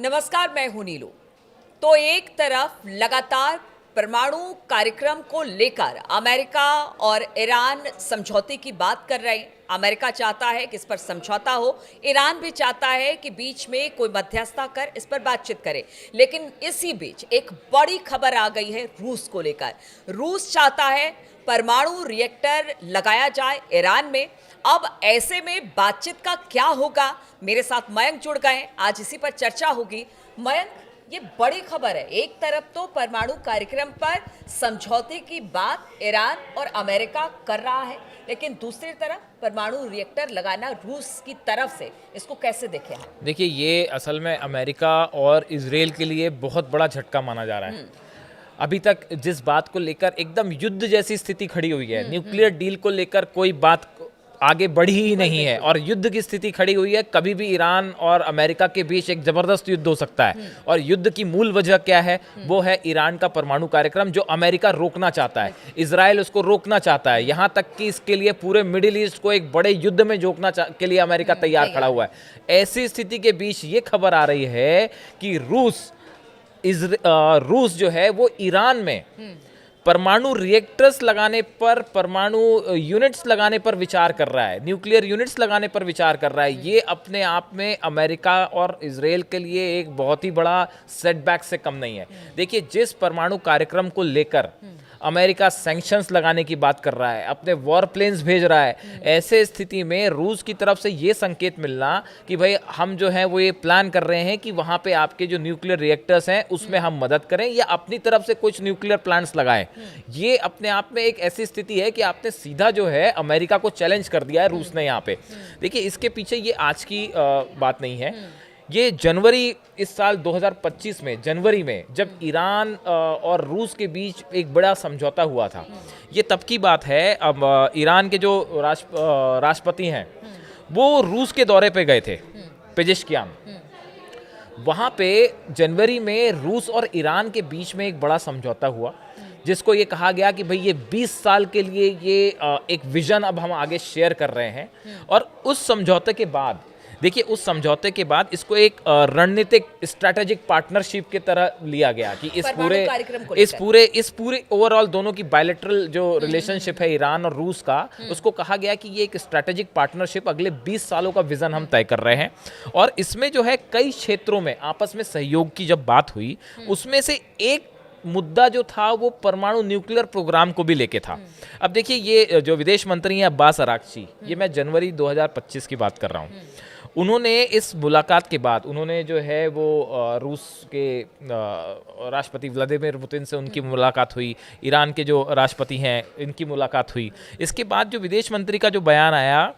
नमस्कार, मैं हूं नीलू। तो एक तरफ लगातार परमाणु कार्यक्रम को लेकर अमेरिका और ईरान समझौते की बात कर रहे हैं। अमेरिका चाहता है कि इस पर समझौता हो, ईरान भी चाहता है कि बीच में कोई मध्यस्थता कर इस पर बातचीत करे। लेकिन इसी बीच एक बड़ी खबर आ गई है रूस को लेकर। रूस चाहता है परमाणु रिएक्टर लगाया जाए ईरान में। अब ऐसे में बातचीत का क्या होगा? मेरे साथ मयंक जुड़ गए, आज इसी पर चर्चा होगी। मयंक, ये बड़ी खबर है। एक तरफ तो परमाणु कार्यक्रम पर समझौते की बात ईरान और अमेरिका कर रहा है, लेकिन दूसरी तरफ परमाणु रिएक्टर लगाना रूस की तरफ से, इसको कैसे देखें आप? देखिए, ये असल में अमेरिका और इजराइल के लिए बहुत बड़ा झटका माना जा रहा है। अभी तक जिस बात को लेकर एकदम युद्ध जैसी स्थिति खड़ी हुई है, न्यूक्लियर डील को लेकर कोई बात आगे बढ़ी ही नहीं है और युद्ध की स्थिति खड़ी हुई है। कभी भी ईरान और अमेरिका के बीच एक जबरदस्त युद्ध हो सकता है। और युद्ध की मूल वजह क्या है? वो है ईरान का परमाणु कार्यक्रम, जो अमेरिका रोकना चाहता है, इजराइल उसको रोकना चाहता है। यहाँ तक कि इसके लिए पूरे मिडिल ईस्ट को एक बड़े युद्ध में झोंकना के लिए अमेरिका तैयार खड़ा हुआ है। ऐसी स्थिति के बीच ये खबर आ रही है कि रूस जो है वो ईरान में परमाणु रिएक्टर्स लगाने पर, परमाणु यूनिट्स लगाने पर विचार कर रहा है, न्यूक्लियर यूनिट्स लगाने पर विचार कर रहा है। ये अपने आप में अमेरिका और इजराइल के लिए एक बहुत ही बड़ा सेटबैक से कम नहीं है। देखिए, जिस परमाणु कार्यक्रम को लेकर अमेरिका सैंक्शंस लगाने की बात कर रहा है, अपने वॉर प्लेन्स भेज रहा है, ऐसे स्थिति में रूस की तरफ से ये संकेत मिलना कि भाई हम जो है वो ये प्लान कर रहे हैं कि वहाँ पे आपके जो न्यूक्लियर रिएक्टर्स हैं उसमें हम मदद करें या अपनी तरफ से कुछ न्यूक्लियर प्लांट्स लगाएं। ये अपने आप में एक ऐसी स्थिति है कि आपने सीधा जो है अमेरिका को चैलेंज कर दिया है रूस ने यहाँ पे। देखिए, इसके पीछे ये आज की बात नहीं है। ये जनवरी, इस साल 2025 में जनवरी में जब ईरान और रूस के बीच एक बड़ा समझौता हुआ था, ये तब की बात है। अब ईरान के जो राष्ट्रपति हैं वो रूस के दौरे पे गए थे, पेजेश्कियान। वहाँ पे जनवरी में रूस और ईरान के बीच में एक बड़ा समझौता हुआ, जिसको ये कहा गया कि भाई ये 20 साल के लिए ये एक विजन अब हम आगे शेयर कर रहे हैं। और उस समझौते के बाद, देखिए, उस समझौते के बाद इसको एक रणनीतिक स्ट्रैटेजिक पार्टनरशिप की तरह लिया गया कि इस पूरे ओवरऑल दोनों की बायलैटरल जो रिलेशनशिप है ईरान और रूस का, उसको कहा गया कि ये एक स्ट्रैटेजिक पार्टनरशिप अगले 20 सालों का विजन हम तय कर रहे हैं। और इसमें जो है कई क्षेत्रों में आपस में सहयोग की जब बात हुई, उसमें से एक मुद्दा जो था वो परमाणु न्यूक्लियर प्रोग्राम को भी लेके था। अब देखिए, ये जो विदेश मंत्री हैं अब्बास अराक्ची, ये मैं जनवरी 2025 की बात कर रहा हूँ, उन्होंने इस मुलाकात के बाद उन्होंने जो है वो रूस के राष्ट्रपति व्लादिमीर पुतिन से उनकी मुलाकात हुई, ईरान के जो राष्ट्रपति हैं इनकी मुलाकात हुई। इसके बाद जो विदेश मंत्री का जो बयान आया,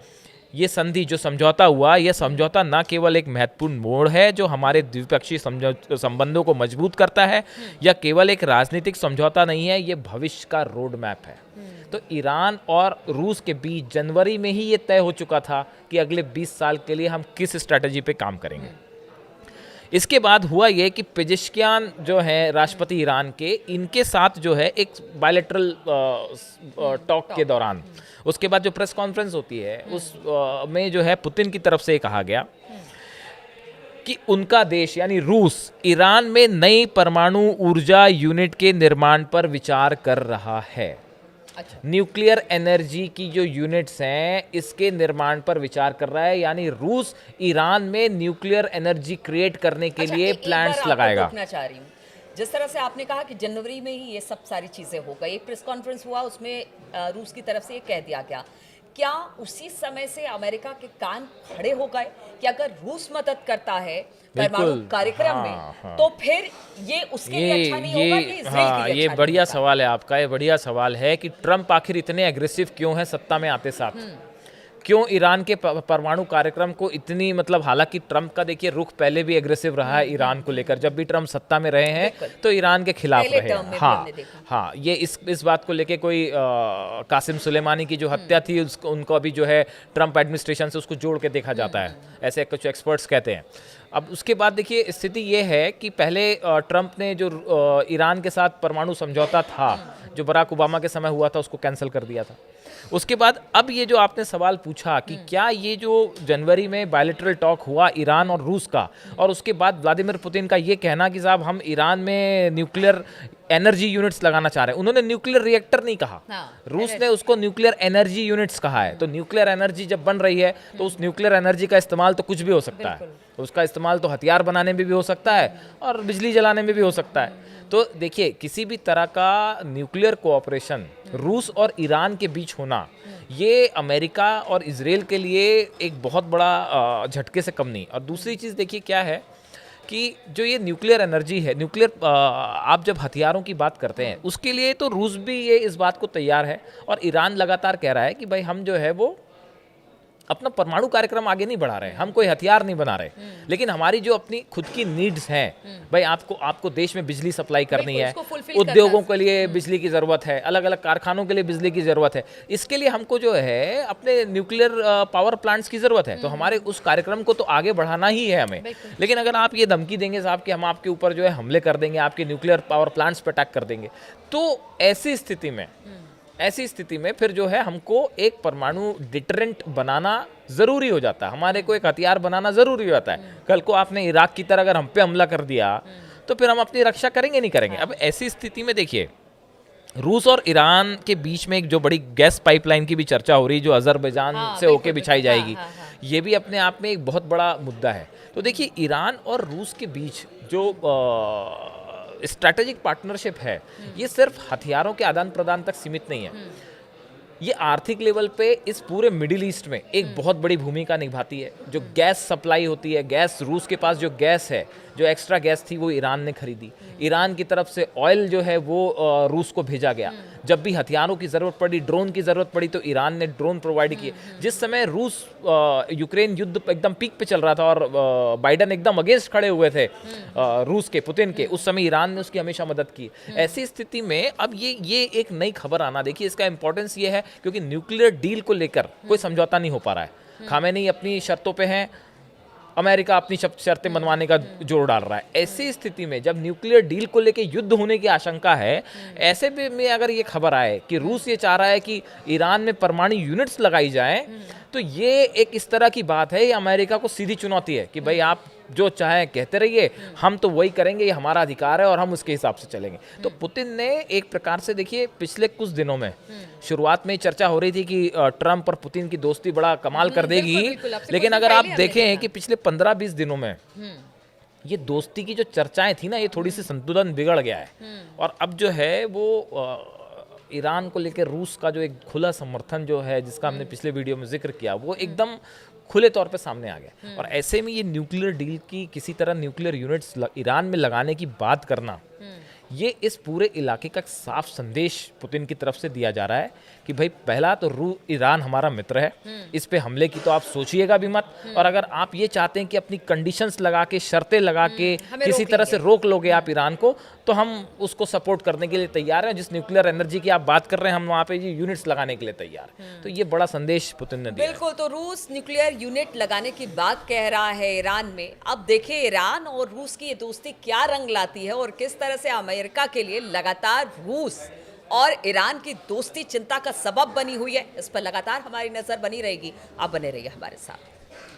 ये संधि, जो समझौता हुआ, यह समझौता न केवल एक महत्वपूर्ण मोड़ है जो हमारे द्विपक्षीय संबंधों को मजबूत करता है, या केवल एक राजनीतिक समझौता नहीं है, ये भविष्य का रोड मैप है। तो ईरान और रूस के बीच जनवरी में ही ये तय हो चुका था कि अगले 20 साल के लिए हम किस स्ट्रैटेजी पे काम करेंगे। इसके बाद हुआ ये कि पेजेश्कियान जो है राष्ट्रपति ईरान के, इनके साथ जो है एक बायलैटरल टॉक के दौरान, उसके बाद जो प्रेस कॉन्फ्रेंस होती है उस में जो है पुतिन की तरफ से कहा गया कि उनका देश यानी रूस ईरान में नई परमाणु ऊर्जा यूनिट के निर्माण पर विचार कर रहा है। अच्छा। न्यूक्लियर एनर्जी की जो यूनिट्स हैं इसके निर्माण पर विचार कर रहा है, यानी रूस ईरान में न्यूक्लियर एनर्जी क्रिएट करने के लिए प्लांट्स लगाएगा। चाह रही हूँ, जिस तरह से आपने कहा कि जनवरी में ही ये सब सारी चीजें हो गई, एक प्रेस कॉन्फ्रेंस हुआ, उसमें रूस की तरफ से ये कह दिया गया, क्या उसी समय से अमेरिका के कान खड़े हो गए कि अगर रूस मदद करता है परमाणु कार्यक्रम में, तो फिर ये उसके लिए अच्छा नहीं होगा, ये इजराइल के लिए ये अच्छा बढ़िया नहीं होगा? सवाल है आपका। ये बढ़िया सवाल है कि ट्रंप आखिर इतने एग्रेसिव क्यों है सत्ता में आते साथ, क्यों ईरान के परमाणु कार्यक्रम को इतनी, मतलब हालांकि ट्रंप का देखिए रुख पहले भी एग्रेसिव रहा है ईरान को लेकर, जब भी ट्रंप सत्ता में रहे हैं तो ईरान के खिलाफ रहे हैं। हाँ, ये इस बात को लेके कोई कासिम सुलेमानी की जो हत्या थी उनको अभी जो है ट्रंप एडमिनिस्ट्रेशन से उसको जोड़ के देखा जाता है, ऐसे कुछ एक्सपर्ट्स कहते हैं। अब उसके बाद देखिए स्थिति ये है कि पहले ट्रंप ने जो ईरान के साथ परमाणु समझौता था, जो बराक ओबामा के समय हुआ था उसको कैंसिल कर दिया था। उसके बाद अब ये जो आपने सवाल पूछा कि क्या ये जो जनवरी में बायलैटरल टॉक हुआ ईरान और रूस का, और उसके बाद व्लादिमीर पुतिन का ये कहना कि साहब हम ईरान में न्यूक्लियर एनर्जी यूनिट्स लगाना चाह रहे हैं, उन्होंने न्यूक्लियर रिएक्टर नहीं कहा, रूस ने उसको न्यूक्लियर एनर्जी यूनिट्स कहा है। तो न्यूक्लियर एनर्जी जब बन रही है तो उस न्यूक्लियर एनर्जी का इस्तेमाल तो कुछ भी हो सकता है, उसका इस्तेमाल तो हथियार बनाने में भी हो सकता है और बिजली जलाने में भी हो सकता है। तो देखिए, किसी भी तरह का न्यूक्लियर कोऑपरेशन रूस और ईरान के बीच होना, ये अमेरिका और इजराइल के लिए एक बहुत बड़ा झटके से कम नहीं। और दूसरी चीज़ देखिए क्या है कि जो ये न्यूक्लियर एनर्जी है, न्यूक्लियर आप जब हथियारों की बात करते हैं उसके लिए तो रूस भी ये इस बात को तैयार है, और ईरान लगातार कह रहा है कि भाई हम जो है वो अपना परमाणु कार्यक्रम आगे नहीं बढ़ा रहे, हम कोई हथियार नहीं बना रहे, लेकिन हमारी जो अपनी खुद की नीड्स हैं, भाई आपको देश में बिजली सप्लाई करनी है, उद्योगों के लिए बिजली की ज़रूरत है, अलग अलग कारखानों के लिए बिजली की ज़रूरत है, इसके लिए हमको जो है अपने न्यूक्लियर पावर प्लांट्स की ज़रूरत है। तो हमारे उस कार्यक्रम को तो आगे बढ़ाना ही है हमें। लेकिन अगर आप ये धमकी देंगे साहब कि हम आपके ऊपर जो है हमले कर देंगे, आपके न्यूक्लियर पावर प्लांट्स पर अटैक कर देंगे, तो ऐसी स्थिति में फिर जो है हमको एक परमाणु डिटरेंट बनाना ज़रूरी हो जाता है, हमारे को एक हथियार बनाना ज़रूरी हो जाता है। कल को आपने इराक की तरह अगर हम पे हमला कर दिया तो फिर हम अपनी रक्षा करेंगे नहीं करेंगे। अब ऐसी स्थिति में देखिए, रूस और ईरान के बीच में एक जो बड़ी गैस पाइपलाइन की भी चर्चा हो रही है जो अजरबैजान से होके बिछाई जाएगी, ये भी अपने आप में एक बहुत बड़ा मुद्दा है। तो देखिए, ईरान और रूस के बीच जो स्ट्रैटेजिक पार्टनरशिप है, ये सिर्फ हथियारों के आदान प्रदान तक सीमित नहीं है, ये आर्थिक लेवल पे इस पूरे मिडिल ईस्ट में एक बहुत बड़ी भूमिका निभाती है। जो गैस सप्लाई होती है, गैस, रूस के पास जो गैस है, जो एक्स्ट्रा गैस थी वो ईरान ने खरीदी, ईरान की तरफ से ऑयल जो है वो रूस को भेजा गया। जब भी हथियारों की ज़रूरत पड़ी, ड्रोन की ज़रूरत पड़ी, तो ईरान ने ड्रोन प्रोवाइड किए। जिस समय रूस यूक्रेन युद्ध एकदम पीक पे चल रहा था और बाइडन एकदम अगेंस्ट खड़े हुए थे रूस के, पुतिन के, उस समय ईरान ने उसकी हमेशा मदद की। ऐसी स्थिति में अब ये एक नई खबर आना, देखिए इसका इंपॉर्टेंस ये है क्योंकि न्यूक्लियर डील को लेकर कोई समझौता नहीं हो पा रहा है। खामेनी अपनी शर्तों पे हैं, अमेरिका अपनी शर्तें मनवाने का जोर डाल रहा है। ऐसी स्थिति में जब न्यूक्लियर डील को लेकर युद्ध होने की आशंका है, ऐसे में अगर ये खबर आए कि रूस ये चाह रहा है कि ईरान में परमाणु यूनिट्स लगाई जाएं, तो ये एक इस तरह की बात है, ये अमेरिका को सीधी चुनौती है कि भाई आप जो चाहें कहते रहिए, हम तो वही करेंगे, ये हमारा अधिकार है और हम उसके हिसाब से चलेंगे। तो पुतिन ने एक प्रकार से, देखिए पिछले कुछ दिनों में शुरुआत में चर्चा हो रही थी कि ट्रंप और पुतिन की दोस्ती बड़ा कमाल कर देगी, लेकिन अगर आप देखें कि पिछले 15-20 दिनों में ये दोस्ती की जो चर्चाएं थी ना, ये थोड़ी सी संतुलन बिगड़ गया है। और अब जो है वो ईरान को लेकर रूस का जो एक खुला समर्थन जो है, जिसका हमने पिछले वीडियो में जिक्र किया, वो एकदम खुले तौर पे सामने आ गया। और ऐसे में ये न्यूक्लियर डील की, किसी तरह न्यूक्लियर यूनिट्स ईरान में लगाने की बात करना, ये इस पूरे इलाके का एक साफ संदेश पुतिन की तरफ से दिया जा रहा है कि भाई पहला तो ईरान हमारा मित्र है, इस पे हमले की तो आप सोचिएगा भी मत। और अगर आप ये चाहते हैं कि अपनी कंडीशंस लगा के, शर्तें लगा के किसी तरह से रोक लोगे आप ईरान को, तो हम उसको सपोर्ट करने के लिए तैयार हैं। जिस न्यूक्लियर एनर्जी की आप बात कर रहे हैं, हम वहाँ पे ये यूनिट्स लगाने के लिए तैयार हैं। तो ये बड़ा संदेश पुतिन ने दिया। बिल्कुल, तो रूस न्यूक्लियर यूनिट लगाने की बात कह रहा है ईरान में। अब देखिए ईरान और रूस की ये दोस्ती क्या रंग लाती है और किस तरह से अमेरिका के लिए लगातार रूस और ईरान की दोस्ती चिंता का सबब बनी हुई है। इस पर लगातार हमारी नजर बनी रहेगी। आप बने रहिए हमारे साथ।